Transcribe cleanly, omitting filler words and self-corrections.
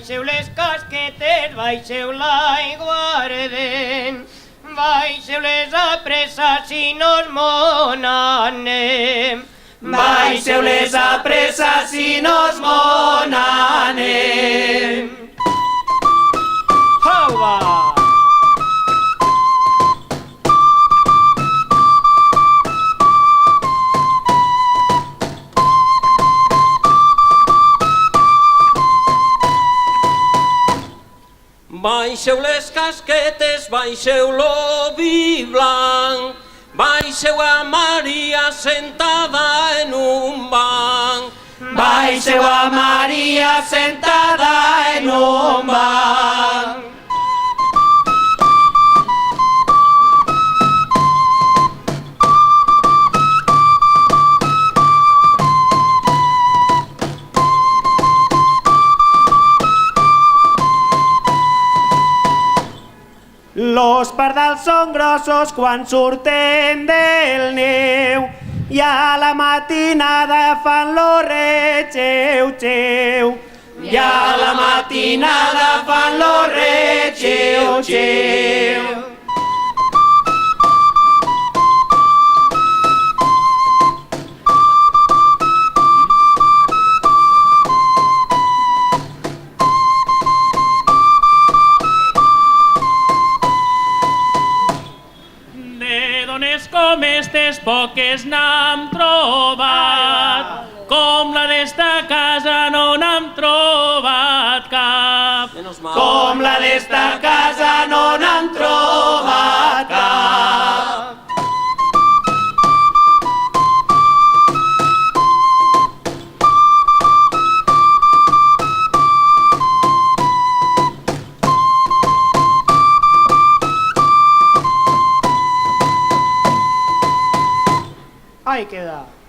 baixeu les casquetes, baixeu l'aiguardent, baixeu les apresses i nos mon anem. Baixeu les apresses i nos mon anem. Hauva! Baixeu les casquetes, baixeu l'ovi blanc, baixeu a Maria sentada en un banc. Baixeu a Maria sentada en un banc. Los pardals són grossos quan surten del neu i a la matinada fan l'orre xeu-xeu. I a la matinada fan l'orre xeu-xeu. Com estes poques n'hem trobat, com la d'esta casa no n'hem trobat cap. Com la d'esta casa no n'hem trobat cap. Ahí queda.